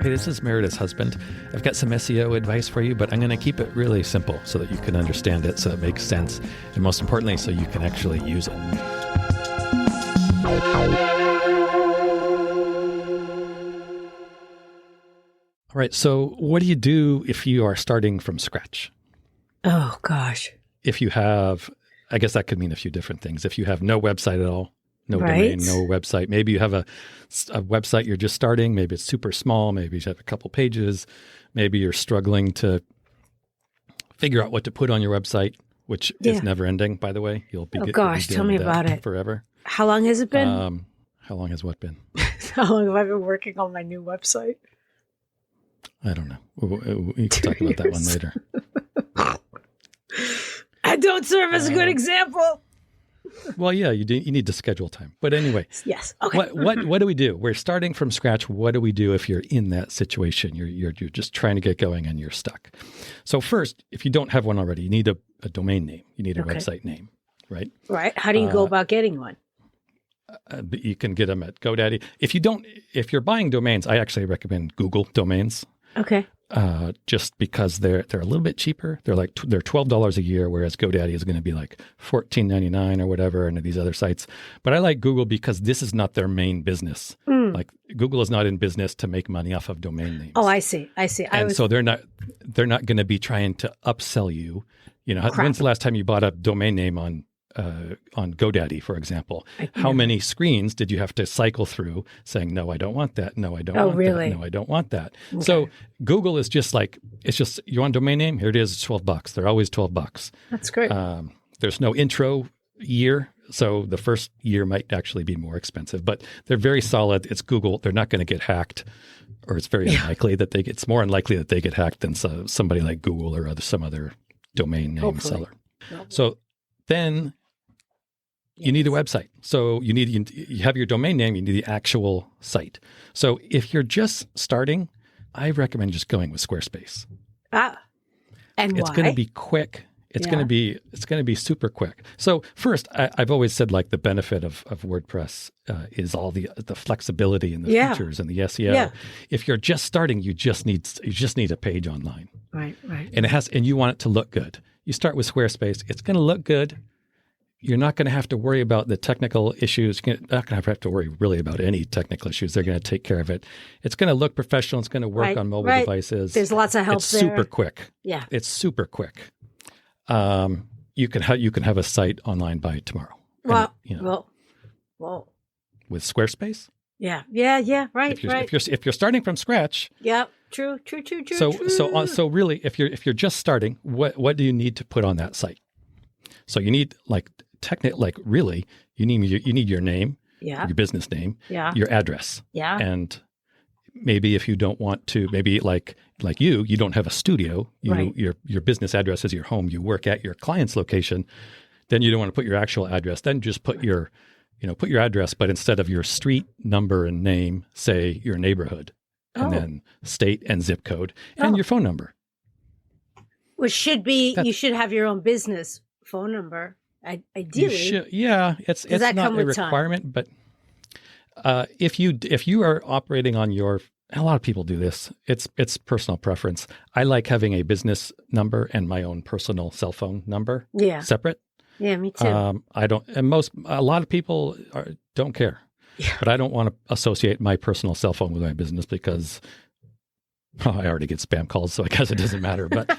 Hey, this is Meredith's husband. I've got some SEO advice for you, but I'm going to keep it really simple so that you can understand it, so it makes sense, and most importantly, so you can actually use it. All right, so what do you do if you are starting from scratch? Oh, gosh. If you have, I guess that could mean a few different things. If you have no website at all, no Right. domain, no website. Maybe you have a website you're just starting. Maybe it's super small. Maybe you have a couple pages. Maybe you're struggling to figure out what to put on your website, which is never ending, by the way. You'll be Tell me about it. Forever. How long has it been? How long has what been? How long have I been working on my new website? I don't know. We can talk about that one later. I don't serve as a good example. Well, yeah, you need to schedule time. But anyway, Yes. Okay. what do we do? We're starting from scratch. What do we do if you're in that situation? You're just trying to get going and you're stuck. So first, if you don't have one already, you need a domain name. You need a website name, right? Right. How do you go about getting one? You can get them at GoDaddy. If you're buying domains, I actually recommend Google domains. Okay. Just because they're a little bit cheaper. They're $12 a year, whereas GoDaddy is going to be like $14.99 or whatever, and these other sites. But I like Google because this is not their main business. Like Google is not in business to make money off of domain names. Oh, I see. So they're not going to be trying to upsell you. You know, when's the last time you bought a domain name on GoDaddy, for example? How many screens did you have to cycle through saying, no, I don't want that. No, I don't want that. No, I don't want that. Okay. So Google is just like, it's just, you want a domain name? Here it is. It's $12. They're always $12. That's great. There's no intro year. So the first year might actually be more expensive, but they're very solid. It's Google. They're not going to get hacked, or it's very unlikely that it's more unlikely that they get hacked than somebody like Google or some other domain name seller. So then you need a website. So you have your domain name, you need the actual site. So if you're just starting, I recommend just going with Squarespace. And it's why? going to be quick. It's going to be super quick. So first, I've always said like the benefit of WordPress is all the flexibility and the features and the SEO. Yeah. If you're just starting, you just need a page online. Right. And you want it to look good. You start with Squarespace. It's going to look good. You're not going to have to worry about the technical issues. You're not going to have to worry really about any technical issues. They're going to take care of it. It's going to look professional. It's going to work on mobile devices. There's lots of help it's super quick. Yeah. It's super quick. You can have a site online by tomorrow. Well, with Squarespace. Yeah. Right. If you're starting from scratch. Yeah. True. So really, if you're just starting, what do you need to put on that site? So you need you need your name, your business name, your address, and maybe if you don't want to, maybe like you don't have a studio, your business address is your home, you work at your client's location, then you don't want to put your actual address. Then just put your address, but instead of your street number and name, say your neighborhood, and then state and zip code and your phone number. Which should be you should have your own business phone number. Ideally, it's not a requirement, but if you are operating on a lot of people do this. It's personal preference. I like having a business number and my own personal cell phone number separate. Yeah, me too. I don't, and a lot of people don't care, but I don't want to associate my personal cell phone with my business because I already get spam calls, so I guess it doesn't matter. But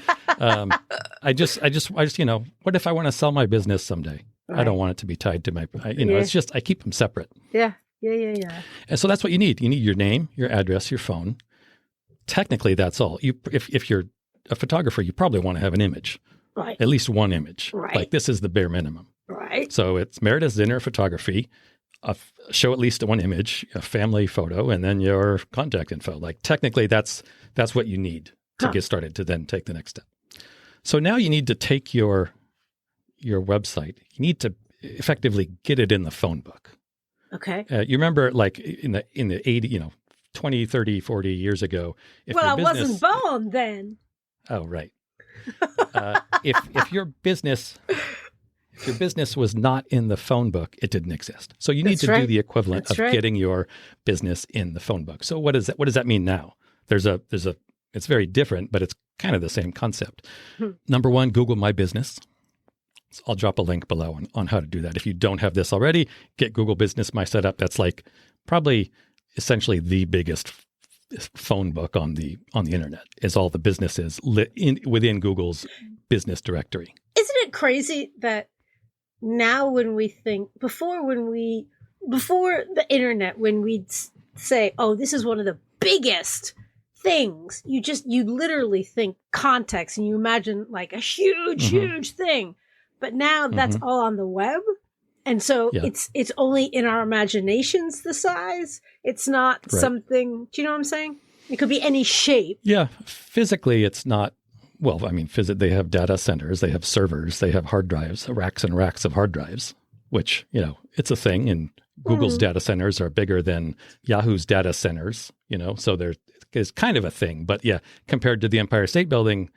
I just, what if I want to sell my business someday? Right. I don't want it to be tied to my, it's just, I keep them separate. Yeah. And so that's what you need. You need your name, your address, your phone. Technically, that's all. If you're a photographer, you probably want to have an image, right? At least one image. Right. Like this is the bare minimum. Right. So it's Meredith's Dinner Photography. Show at least one image, a family photo, and then your contact info. Like technically, that's what you need to get started to then take the next step. So now you need to take your website. You need to effectively get it in the phone book. Okay. You remember like in the 80, 20, 30, 40 years ago. I wasn't born then. Oh, right. If your business was not in the phone book, it didn't exist. So you need to do the equivalent of getting your business in the phone book. So what does that mean now? it's very different, but it's kind of the same concept. Number one, Google My Business. So I'll drop a link below on how to do that. If you don't have this already, get Google Business My Setup. That's like probably essentially the biggest phone book on the internet, is all the businesses within Google's business directory. Isn't it crazy that now when we think, before the internet, when we'd say, oh, this is one of the biggest things, you literally think context and you imagine like a huge thing. But now that's all on the web. And so it's only in our imaginations, the size. It's not something, do you know what I'm saying? It could be any shape. Yeah. Physically, it's not, well, I mean, they have data centers, they have servers, they have hard drives, racks and racks of hard drives, which, it's a thing. And Google's data centers are bigger than Yahoo's data centers, so there's kind of a thing. But yeah, compared to the Empire State Building,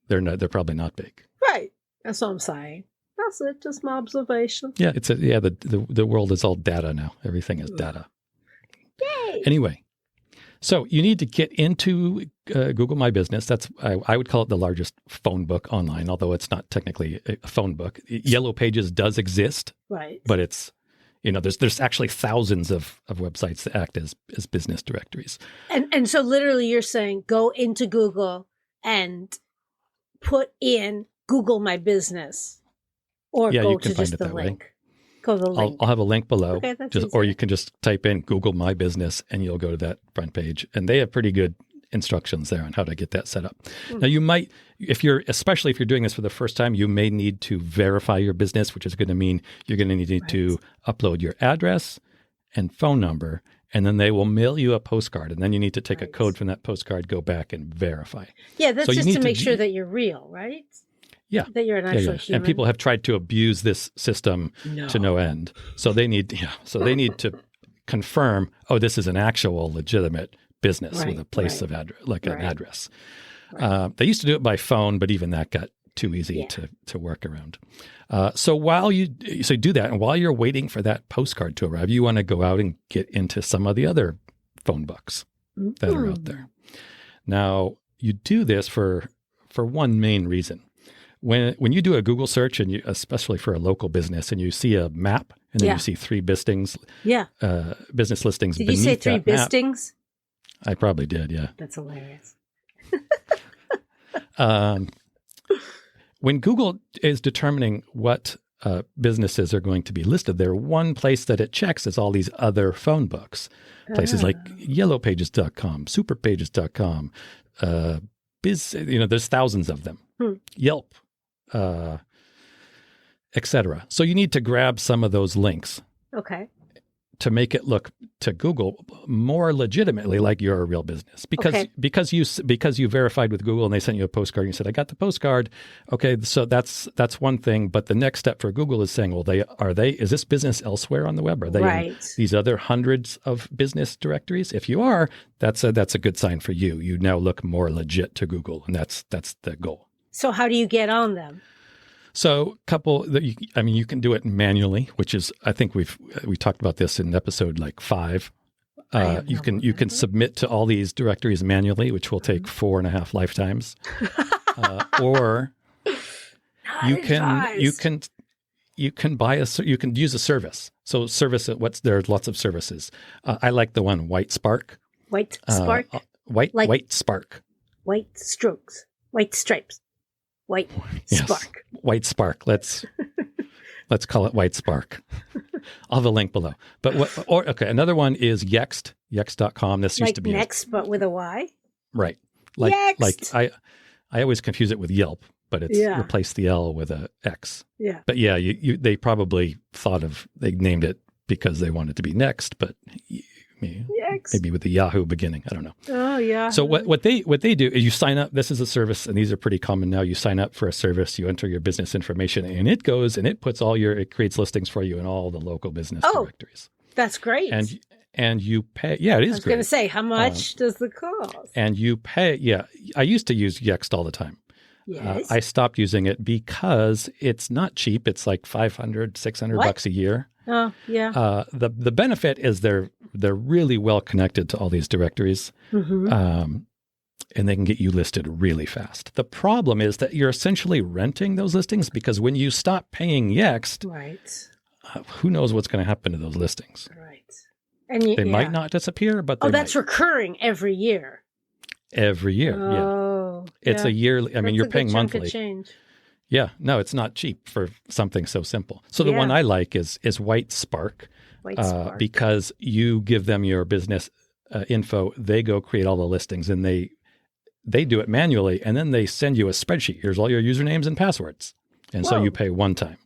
they're probably not big. Right. That's what I'm saying. That's it. Just my observation. Yeah, the world is all data now. Everything is data. Yay! Anyway, so you need to get into Google My Business. That's I would call it the largest phone book online, although it's not technically a phone book. Yellow Pages does exist, right? But it's there's actually thousands of websites that act as business directories. And so literally, you're saying go into Google and put in Google My Business, or go to just the link. Go to the link. I'll have a link below. Okay, or you can just type in Google My Business and you'll go to that front page. And they have pretty good instructions there on how to get that set up. Now you might, especially if you're doing this for the first time, you may need to verify your business, which is going to mean you're going to need to upload your address and phone number, and then they will mail you a postcard. And then you need to take a code from that postcard, go back and verify. Yeah, that's just to make sure that you're real, right? Yeah. That you're an actual human. And people have tried to abuse this system to no end. So they need to confirm, oh, this is an actual legitimate business with a place of address, like an address. Right. They used to do it by phone, but even that got too easy to work around. So you do that, and while you're waiting for that postcard to arrive, you want to go out and get into some of the other phone books that are out there. Now, you do this for one main reason. When you do a Google search, and especially for a local business, and you see a map, and then you see three business listings. Did you say three listings? I probably did, yeah. That's hilarious. When Google is determining what businesses are going to be listed there, one place that it checks is all these other phone books. Places like yellowpages.com, superpages.com, there's thousands of them. Yelp, etc. So you need to grab some of those links. Okay. To make it look to Google more legitimately like you're a real business, because you verified with Google and they sent you a postcard and you said, I got the postcard. Okay, so that's one thing. But the next step for Google is saying, well, is this business elsewhere on the web? Are they in these other hundreds of business directories? If you are, that's a good sign for you. You now look more legit to Google, and that's the goal. So how do you get on them? So you can do it manually, which is, I think we talked about this in episode like 5. You can submit to all these directories manually, which will take 4.5 lifetimes. Or you can use a service. So there are lots of services. I like the one Whitespark. Whitespark? Whitespark. White strokes. White stripes. White Spark. White Spark. Let's call it White Spark. I'll have a link below. But another one is Yext, Yext.com. This used to be Next, but with a Y. Right. Yext. I always confuse it with Yelp, but it's replaced the L with a X. Yeah. But yeah, they probably they named it because they wanted to be next, but maybe with the Yahoo beginning. I don't know. Oh, yeah. So what they do is you sign up. This is a service, and these are pretty common now. You sign up for a service, you enter your business information, and it goes and it puts it creates listings for you in all the local business directories. That's great. And you pay. Yeah, it is great. I was going to say, how much does it cost? And you pay. Yeah, I used to use Yext all the time. Yes. I stopped using it because it's not cheap. It's like $500, $600 a year. Oh, yeah. The benefit is they're they're really well connected to all these directories. Mm-hmm. And they can get you listed really fast. The problem is that you're essentially renting those listings, because when you stop paying Yext, Right. Who knows what's going to happen to those listings? Right. And They might not disappear, but they that's might. recurring every year. Every year. Oh, It's a yearly. I mean, you're paying monthly. Change. Yeah. No, it's not cheap for something so simple. So the one I like is Whitespark, because you give them your business info. They go create all the listings, and they do it manually, and then they send you a spreadsheet. Here's all your usernames and passwords. And so you pay one time.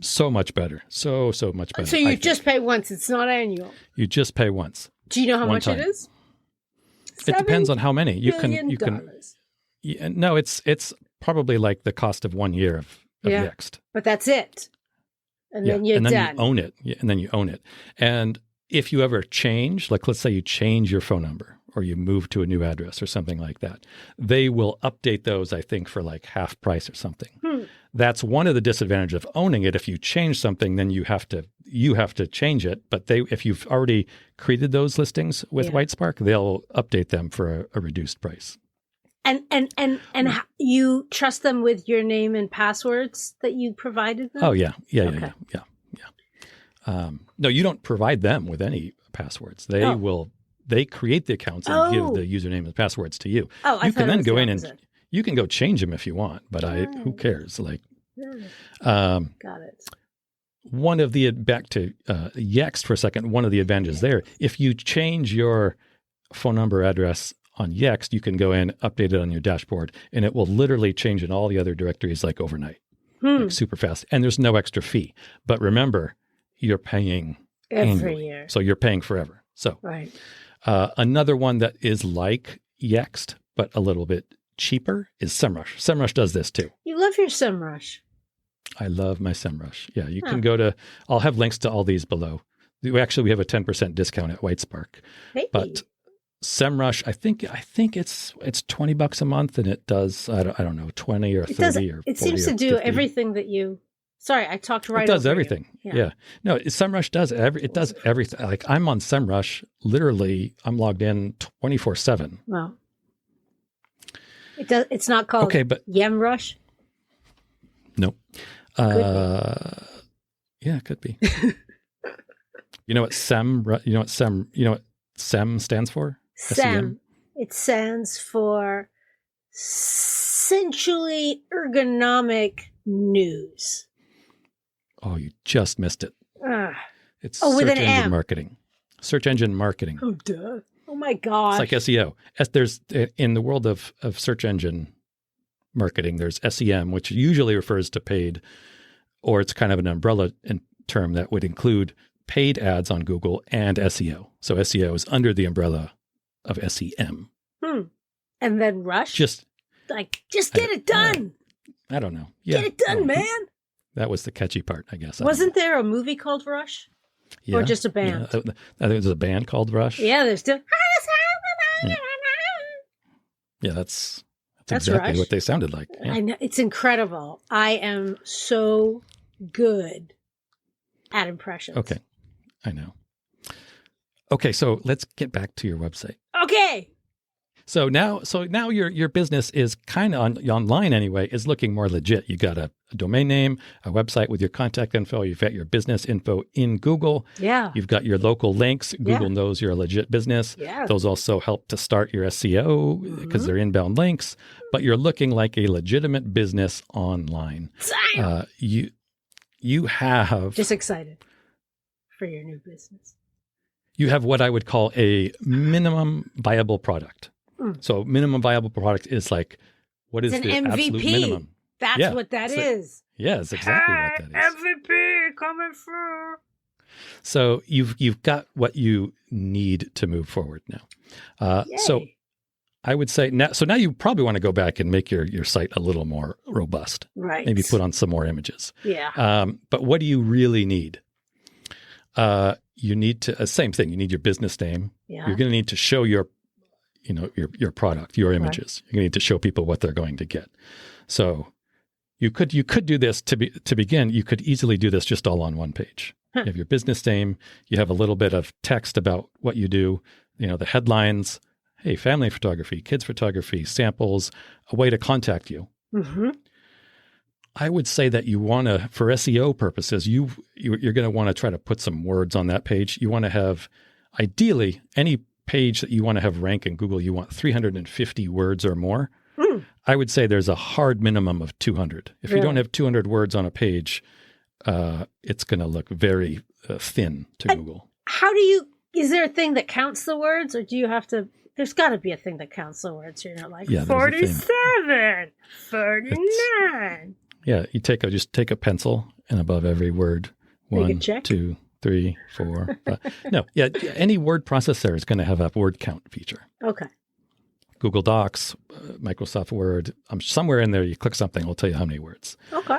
So much better. So much better. So you just pay once. It's not annual. You just pay once. Do you know how much it is? It depends on how many. You can. No, it's probably like the cost of 1 year of Yext. But that's it. And then you're and then done. you own it. And then you own it. And if you ever change, like let's say you change your phone number, or you move to a new address or something like that, they will update those, I think, for like half price or something. That's one of the disadvantages of owning it. If you change something, then you have to change it. But if you've already created those listings with Whitespark, they'll update them for a reduced price. And you trust them with your name and passwords that you provided them? Oh yeah. No, you don't provide them with any passwords. They create the accounts and give the username and passwords to you. You can then go in and you can go change them if you want, but who cares? Like, got it. One of the back to Yext for a second. One of the advantages there, if you change your phone number address on Yext, you can go in, update it on your dashboard, and it will literally change in all the other directories like overnight, like super fast. And there's no extra fee. But remember, you're paying every year, so you're paying forever. So another one that is like Yext, but a little bit cheaper is Semrush. Semrush does this too. You love your Semrush. I love my Semrush. Yeah, you can go to, I'll have links to all these below. We have a 10% discount at Whitespark. Hey. But Semrush, I think it's $20 a month, and it does, I don't know, 20 or 30 or 40. It seems to do 50. Everything that you, sorry, I talked right over It does everything. Yeah. No, Semrush does everything. Like I'm on Semrush, literally I'm logged in 24/7. Wow. It's not called Yemrush? Nope. Yeah, it could be. You know what Sem stands for? Sem. It stands for Essentially Ergonomic News. Oh, you just missed it. It's with search an engine M. marketing. Search engine marketing. Oh, duh. Oh, my gosh. It's like SEO. There's in the world of search engine marketing, there's SEM, which usually refers to paid, or it's kind of an umbrella term that would include paid ads on Google and SEO. So SEO is under the umbrella of SEM. And then Rush? Just get it done. I don't know. Yeah. Get it done, man. That was the catchy part, I guess. Wasn't there a movie called Rush? Yeah. Or just a band? Yeah. I think there's a band called Rush. Yeah, there's still. Yeah, that's exactly Rush. what they sounded like. Yeah. I know. It's incredible. I am so good at impressions. Okay. I know. Okay, so let's get back to your website. Okay. So now your business is kind of online anyway, is looking more legit. You got a domain name, a website with your contact info. You've got your business info in Google. Yeah. You've got your local links. Google knows you're a legit business. Yeah. Those also help to start your SEO because they're inbound links. But you're looking like a legitimate business online. You have just excited for your new business. You have what I would call a minimum viable product. So minimum viable product is like, what is the MVP. absolute minimum? That's what that is. Yeah, it's exactly what that is. MVP coming through. So you've got what you need to move forward now. So I would say now you probably want to go back and make your site a little more robust. Right. Maybe put on some more images. Yeah. But what do you really need? You need to same thing. You need your business name. Yeah. You're going to need to show your product, your images. You're going to need to show people what they're going to get. So you could do this to begin. You could easily do this just all on one page, You have your business name. You have a little bit of text about what you do. The headlines. Hey, family photography, kids photography, samples, a way to contact you. Mm-hmm. I would say that you want to, for SEO purposes, you're going to want to try to put some words on that page. You want to have, ideally, any page that you want to have rank in Google, you want 350 words or more. Mm. I would say there's a hard minimum of 200. If you don't have 200 words on a page, it's going to look very thin to Google. Is there a thing that counts the words, or do you have to, there's got to be a thing that counts the words. You're not like 47, 49. You just take a pencil and above every word, 1, 2, 3, 4, 5. No, any word processor is going to have a word count feature. Okay. Google Docs, Microsoft Word, somewhere in there, you click something, it'll tell you how many words. Okay.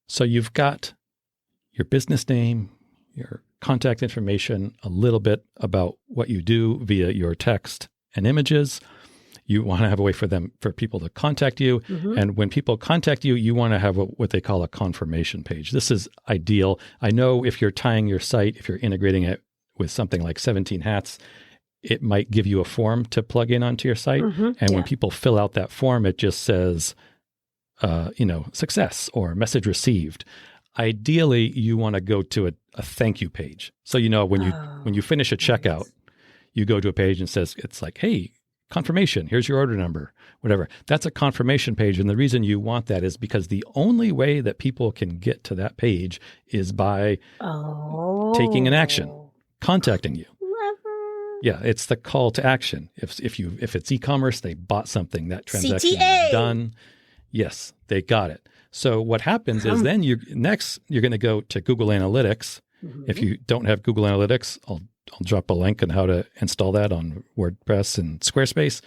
So you've got your business name, your contact information, a little bit about what you do via your text and images. You want to have a way for people to contact you. Mm-hmm. And when people contact you, you want to have what they call a confirmation page. This is ideal. I know if you're tying your site, if you're integrating it with something like 17 Hats, it might give you a form to plug in onto your site. Mm-hmm. And when people fill out that form, it just says, success or message received. Ideally, you want to go to a thank you page. So, when you finish a checkout, you go to a page and says, it's like, hey, confirmation, here's your order number, whatever. That's a confirmation page. And the reason you want that is because the only way that people can get to that page is by taking an action, contacting you. Yeah, it's the call to action. If it's e-commerce, they bought something, that transaction is done. Yes, they got it. So what happens is then you're going to go to Google Analytics. Mm-hmm. If you don't have Google Analytics, I'll drop a link on how to install that on WordPress and Squarespace.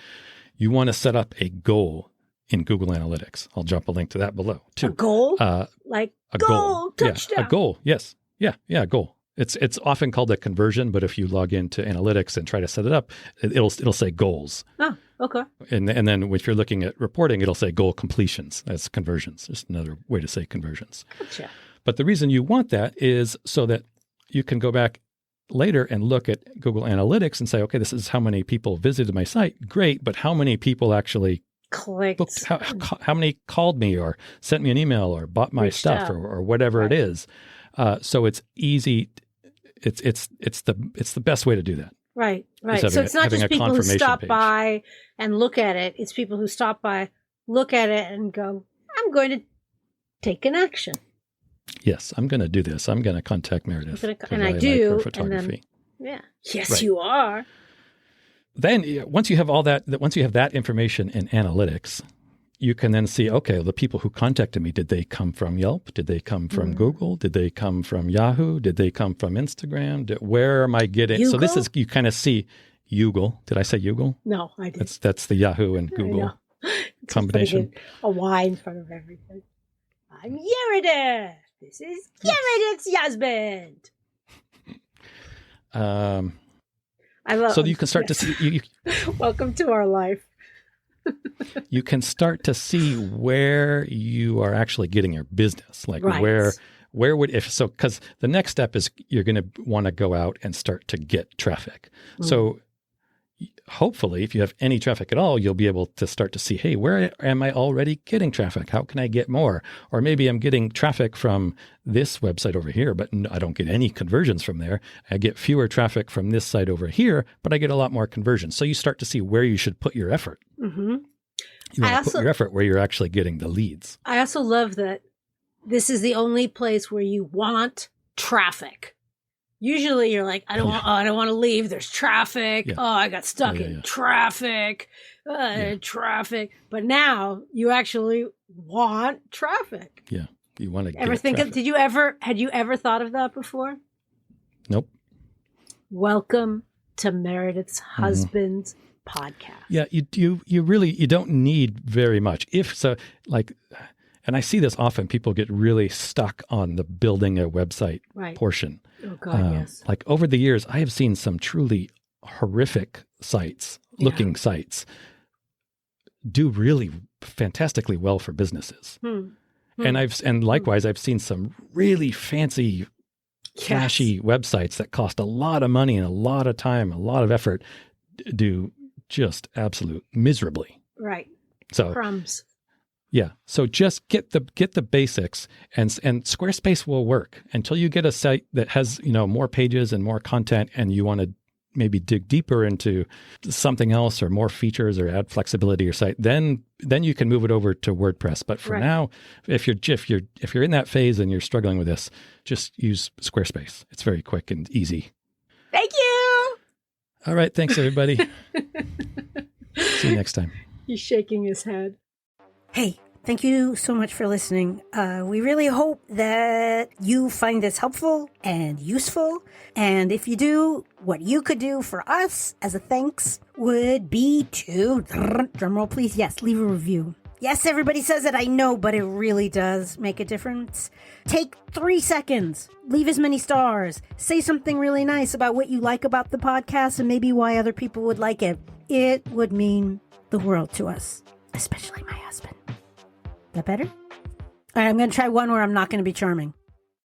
You want to set up a goal in Google Analytics. I'll drop a link to that below too. A goal? Like a goal. Touchdown. Yeah, a goal. Yes. Yeah, goal. It's often called a conversion, but if you log into Analytics and try to set it up, it'll say goals. Oh, okay. And then if you're looking at reporting, it'll say goal completions. That's conversions. Just another way to say conversions. Gotcha. But the reason you want that is so that you can go back later and look at Google Analytics and say, okay, this is how many people visited my site. Great, but how many people actually clicked? Booked, how many called me or sent me an email or bought my stuff or whatever it is. So it's easy. It's the best way to do that. Right. So it's not just people who stop by and look at it. It's people who stop by, look at it, and go, "I'm going to take an action." Yes, I'm going to do this. I'm going to contact Meredith, and I do. Like her photography. And then, yes, you are. Then once you have all that, once you have that information in analytics, you can then see, okay, the people who contacted me, did they come from Yelp? Did they come from Google? Did they come from Yahoo? Did they come from Instagram? Where am I getting? Yugo? So this is, you kind of see Yugle. Did I say Yugle? No, I didn't. That's the Yahoo and Google combination. A Y in front of everything. I'm Meredith. This is Meredith's husband. I love. So you can start to see. Welcome to our life. You can start to see where you are actually getting your business, like where would because the next step is you're going to want to go out and start to get traffic. So hopefully, if you have any traffic at all, you'll be able to start to see, hey, where am I already getting traffic? How can I get more? Or maybe I'm getting traffic from this website over here, but I don't get any conversions from there. I get fewer traffic from this site over here, but I get a lot more conversions. So you start to see where you should put your effort. Mm-hmm. You want to put your effort where you're actually getting the leads. I also love that this is the only place where you want traffic. Usually you're like, I don't want to leave. There's traffic. Yeah. Oh, I got stuck in traffic. Traffic. But now you actually want traffic. Yeah. You want to ever think traffic. Had you ever thought of that before? Nope. Welcome to Meredith's husband's podcast. Yeah, you really don't need very much. And I see this often, people get really stuck on the building a website portion. Oh God, yes. Like over the years, I have seen some truly horrific sites, looking sites, do really fantastically well for businesses. And likewise, I've seen some really fancy flashy websites that cost a lot of money and a lot of time, a lot of effort do just absolute miserably. Right. So Crumbs. yeah. So just get the basics, and Squarespace will work until you get a site that has, more pages and more content, and you want to maybe dig deeper into something else or more features or add flexibility to your site. Then you can move it over to WordPress. But for now, if you're in that phase and you're struggling with this, just use Squarespace. It's very quick and easy. Thank you. All right. Thanks, everybody. See you next time. He's shaking his head. Hey, thank you so much for listening. We really hope that you find this helpful and useful. And if you do, what you could do for us as a thanks would be to, drumroll please, yes, leave a review. Yes, everybody says it, I know, but it really does make a difference. Take 3 seconds, leave as many stars, say something really nice about what you like about the podcast and maybe why other people would like it. It would mean the world to us, especially my husband. That better? All right, I'm going to try one where I'm not going to be charming.